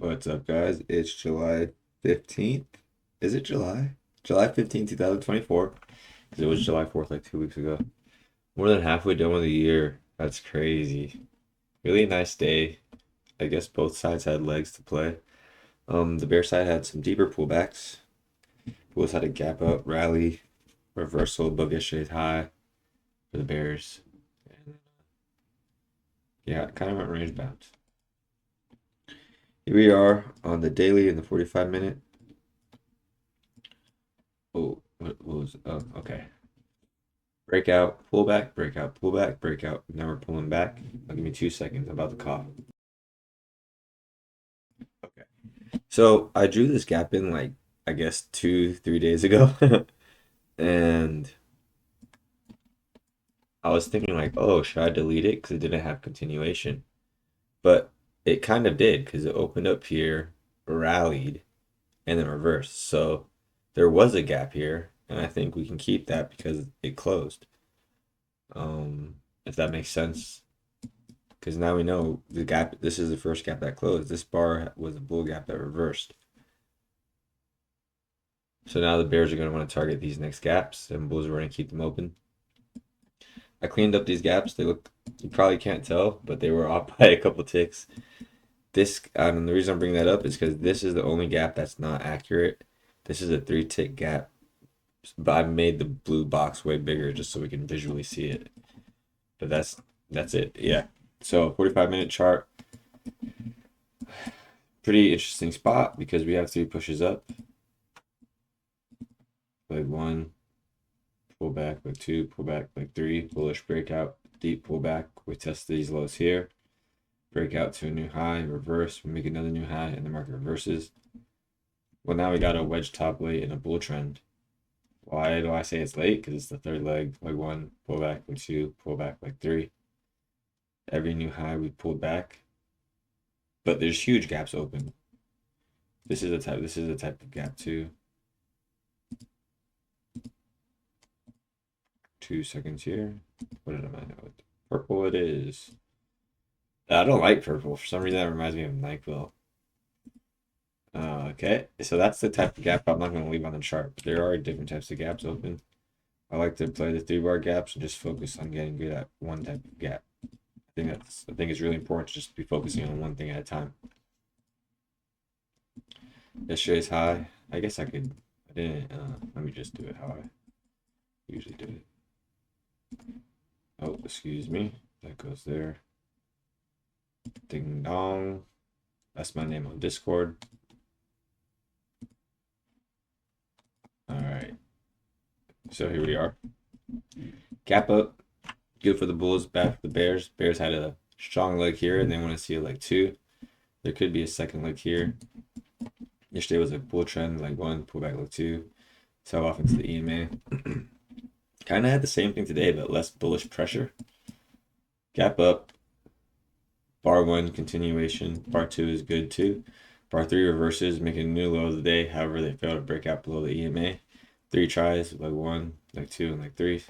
What's up, guys? It's July 15th. Is it July? July 15th, 2024. Because it was July 4th, like 2 weeks ago. More than halfway done with the year. That's crazy. Really nice day. I guess both sides had legs to play. The Bear side had some deeper pullbacks. Bulls had a gap up, rally, reversal above yesterday's high for the Bears. And, yeah, it kind of went range bound. Here we are on the daily and the 45-minute. Oh, what was oh, okay. Breakout, pullback, breakout, pullback, breakout. Now we're pulling back. Give me 2 seconds. I'm about to cough. Okay. So I drew this gap in like I guess 2, 3 days ago. And I was thinking like, oh, should I delete it? Because it didn't have continuation. But it kind of did because it opened up here, rallied, and then reversed. So there was a gap here, and I think we can keep that because it closed. If that makes sense. Because now we know the gap, this is the first gap that closed. This bar was a bull gap that reversed. So now the bears are going to want to target these next gaps, and bulls are going to keep them open. I cleaned up these gaps. They look, you probably can't tell, but they were off by a couple ticks. This, the reason I'm bringing that up is because this is the only gap that's not accurate. This is a 3-tick gap, but I made the blue box way bigger just so we can visually see it. But that's it. Yeah. So 45-minute chart. Pretty interesting spot because we have 3 pushes up. Leg 1, pull back, leg 2, pull back, leg 3, bullish breakout, deep pullback. We test these lows here. Breakout to a new high, reverse, we make another new high, and the market reverses. Well, now we got a wedge top late and a bull trend. Why do I say it's late? Because it's the third leg. Leg 1, pull back, leg 2, pull back, leg 3. Every new high we pulled back. But there's huge gaps open. This is the type of gap too. 2 seconds here. What did I know? Purple it is. I don't like purple. For some reason that reminds me of NyQuil. Okay, so that's the type of gap I'm not going to leave on the chart. But there are different types of gaps open. I like to play the 3-bar gaps and just focus on getting good at one type of gap. I think it's really important to just be focusing on one thing at a time. Yesterday's high. I guess I didn't. Let me just do it how I usually do it. Oh, excuse me. That goes there. Ding dong. That's my name on Discord. All right. So here we are. Gap up. Good for the bulls, bad for the bears. Bears had a strong leg here, and they want to see a leg 2. There could be a second leg here. Yesterday was a bull trend, leg 1, pull back leg 2. Sell off into the EMA. Kind of had the same thing today, but less bullish pressure. Gap up. Bar 1 continuation. Bar 2 is good too. Bar 3 reverses, making a new low of the day. However, they fail to break out below the EMA. 3 tries, leg 1, leg 2, and leg 3.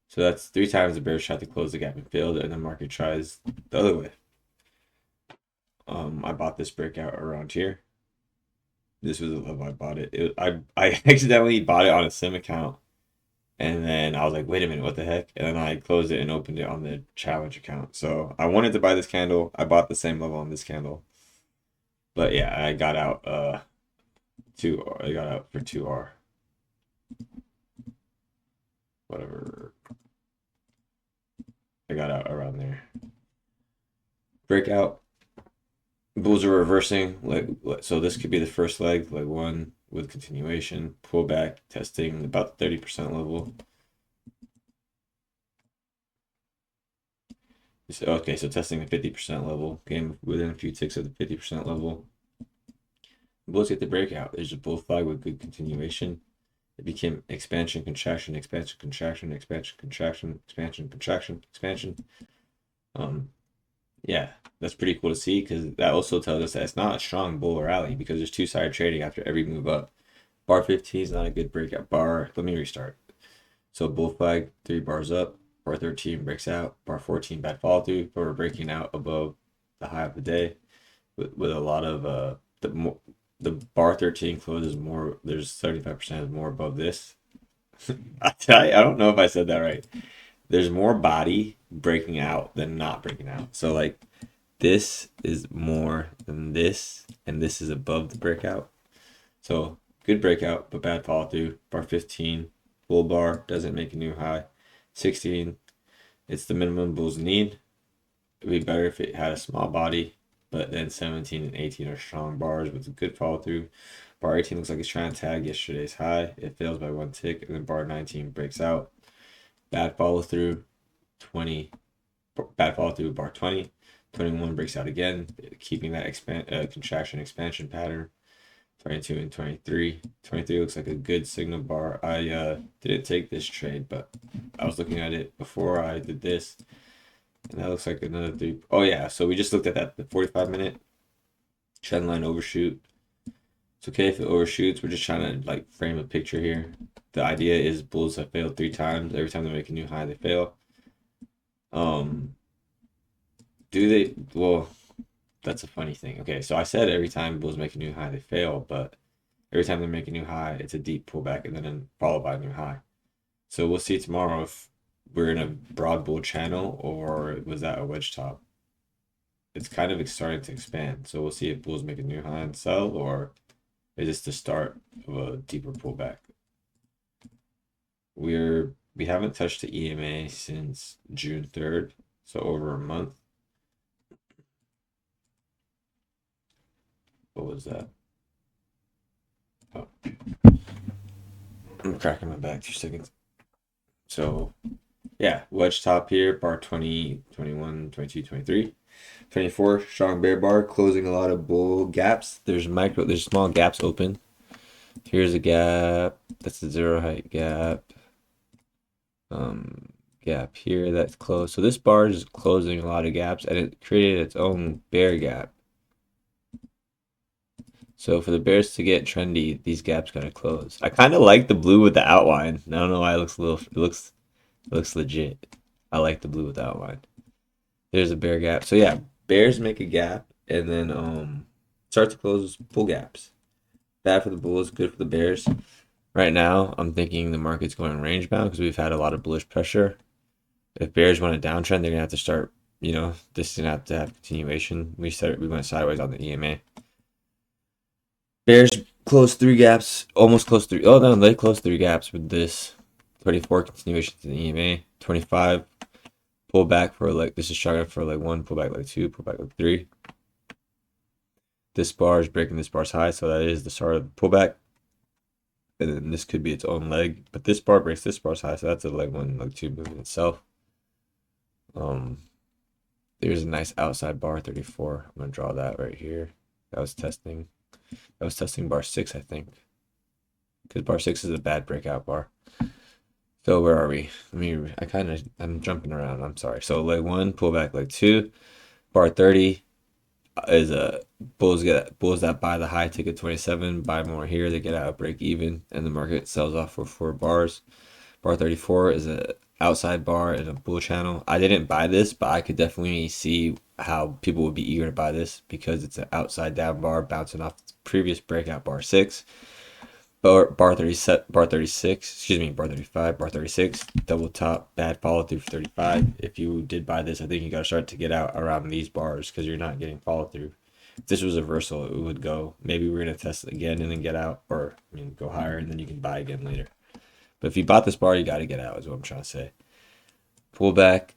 So that's 3 times the bears tried to close the gap and failed, and the market tries the other way. I bought this breakout around here. This was the level I bought it. I accidentally bought it on a sim account, and then I was like, wait a minute, what the heck? And then I closed it and opened it on the challenge account. So I wanted to buy this candle. I bought the same level on this candle. But yeah, I got out I got out for 2R. Whatever. I got out around there. Breakout. Bulls are reversing. So this could be the first leg 1 with continuation. Pull back, testing about the 30% level. Okay, so testing the 50% level. Came within a few ticks of the 50% level. Bulls get the breakout. There's a bull flag with good continuation. It became expansion, contraction, expansion, contraction, expansion, contraction, expansion, contraction, expansion. Yeah, that's pretty cool to see because that also tells us that it's not a strong bull rally because there's two-sided trading after every move up. Bar 15 is not a good breakout bar. Let me restart. So bull flag, 3 bars up. Bar 13 breaks out. Bar 14 bad follow through, but we're breaking out above the high of the day. with a lot of the bar 13 close is more. There's 75% more above this. I don't know if I said that right. There's more body breaking out than not breaking out. So like this is more than this, and this is above the breakout. So good breakout, but bad follow through. Bar 15, bull bar doesn't make a new high. 16, it's the minimum bulls need. It'd be better if it had a small body, but then 17 and 18 are strong bars with a good follow through. Bar 18 looks like it's trying to tag yesterday's high. It fails by one tick, and then bar 19 breaks out. Bad follow through. 20, bad follow through. Bar 20. 21 breaks out again, keeping that contraction expansion pattern. 22 and 23. 23 looks like a good signal bar. I didn't take this trade, but I was looking at it before I did this, and that looks like another three. Oh yeah, so we just looked at that, the 45-minute trend line overshoot. It's okay if it overshoots. We're just trying to like frame a picture here. The idea is bulls have failed 3 times. Every time they make a new high, they fail. Do they? Well, that's a funny thing. Okay, so I said every time bulls make a new high, they fail, but every time they make a new high, it's a deep pullback and then followed by a new high. So we'll see tomorrow if we're in a broad bull channel or was that a wedge top. It's kind of starting to expand. So we'll see if bulls make a new high and sell, or is this the start of a deeper pullback? We haven't touched the EMA since June 3rd, so over a month. What was that? Oh, I'm cracking my back. 2 seconds. So yeah, wedge top here, bar 20, 21, 22, 23. 24, strong bear bar, closing a lot of bull gaps. There's small gaps open. Here's a gap. That's a zero height gap. Gap here that's closed. So this bar is closing a lot of gaps, and it created its own bear gap. So for the bears to get trendy, these gaps gotta close. I kind of like the blue with the outline. I don't know why it looks a little. It looks legit. I like the blue with the outline. There's a bear gap. So yeah, bears make a gap and then start to close bull gaps. Bad for the bulls, good for the bears. Right now, I'm thinking the market's going range bound because we've had a lot of bullish pressure. If bears want a downtrend, they're gonna have to start. This is gonna have to have continuation. We went sideways on the EMA. Bears closed 3 gaps, almost closed 3. Oh no, they closed 3 gaps with this. 24 continuation to the EMA. 25 pull back for this is strong enough for 1, pull back 2, pull back 3. This bar is breaking this bar's high, so that is the start of the pullback. And then this could be its own leg, but this bar breaks this bar's high, so that's a leg 1, leg 2 movement itself. There's a nice outside bar 34. I'm gonna draw that right here. That was testing bar 6, I think, because bar 6 is a bad breakout bar. So where are we? I'm jumping around. I'm sorry. So leg 1, pull back leg 2, bar 30 is a bulls that buy the high ticket 27, buy more here, they get out break even, and the market sells off for 4 bars. Bar 34 is a outside bar in a bull channel. I didn't buy this, but I could definitely see how people would be eager to buy this because it's an outside down bar bouncing off the previous breakout bar 6. Bar 36, bar 35, bar 36, double top, bad follow through for 35. If you did buy this, I think you got to start to get out around these bars because you're not getting follow through. If this was a reversal, it would go, maybe we're going to test it again and then get out, or go higher and then you can buy again later. But if you bought this bar, you got to get out is what I'm trying to say. Pull back.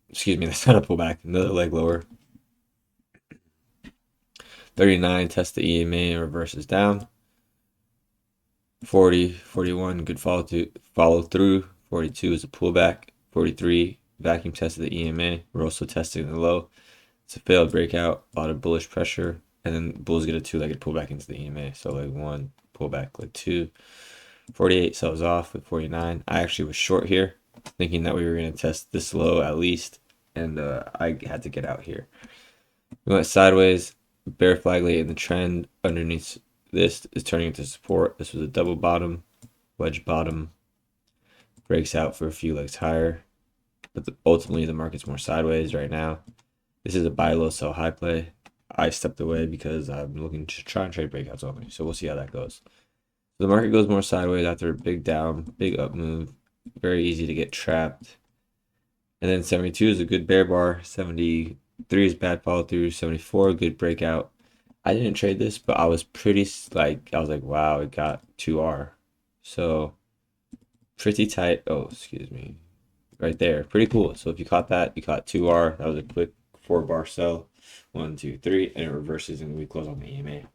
Excuse me, that's not a pullback. Another leg lower. 39, test the EMA, reverses down. 40, 41, good follow through. 42 is a pullback. 43, vacuum tested the EMA. We're also testing the low. It's a failed breakout, a lot of bullish pressure, and then bulls get a 2-legged pullback into the EMA. So leg 1, pullback, leg 2. 48 sells off with 49. I actually was short here, thinking that we were going to test this low at least, and I had to get out here. We went sideways, bear flag late in the trend underneath. This is turning into support. This was a double bottom, wedge bottom, breaks out for a few legs higher, but ultimately the market's more sideways right now. This is a buy low, sell high play. I stepped away because I'm looking to try and trade breakouts only. So we'll see how that goes. The market goes more sideways after a big down, big up move. Very easy to get trapped. And then 72 is a good bear bar. 73 is bad follow through. 74, good breakout. I didn't trade this, but I was pretty I was like, wow, it got 2R. So pretty tight. Oh, excuse me. Right there. Pretty cool. So if you caught that, you caught 2R. That was a quick 4-bar sell. 1, 2, 3, and it reverses and we close on the EMA. I'm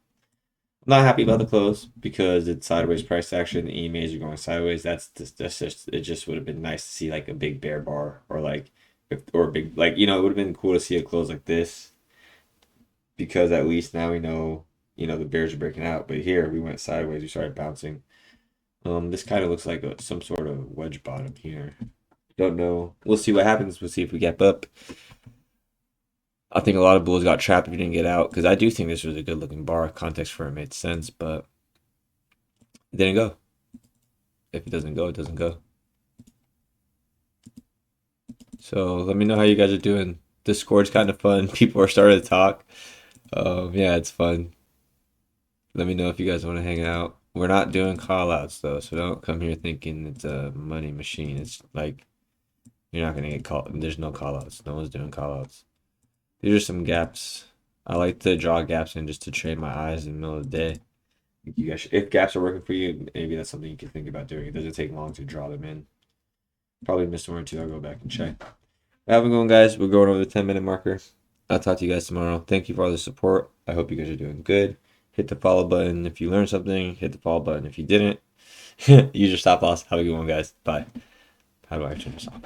not happy about the close because it's sideways price action. The EMAs are going sideways. That's just it. Just would have been nice to see like a big bear bar or like or a big like it would have been cool to see a close like this because at least now we know the bears are breaking out. But here we went sideways. We started bouncing. This kind of looks like some sort of wedge bottom here. Don't know. We'll see what happens. We'll see if we gap up. I think a lot of bulls got trapped if you didn't get out because I do think this was a good looking bar. Context for it made sense, but it didn't go. If it doesn't go, it doesn't go. So let me know how you guys are doing. Discord's kind of fun. People are starting to talk. Yeah, it's fun. Let me know if you guys want to hang out. We're not doing call outs though, so don't come here thinking it's a money machine. It's like you're not gonna get called. There's no call outs. No one's doing call outs. These are some gaps. I like to draw gaps in just to train my eyes in the middle of the day. You guys, if gaps are working for you, maybe that's something you can think about doing. It doesn't take long to draw them in. Probably missed one or two. I'll go back and check. Have a good one, guys. We're going over the 10-minute marker. I'll talk to you guys tomorrow. Thank you for all the support. I hope you guys are doing good. Hit the follow button if you learned something. Hit the follow button if you didn't. Use your stop loss. Have a good one, guys. Bye. How do I turn this off?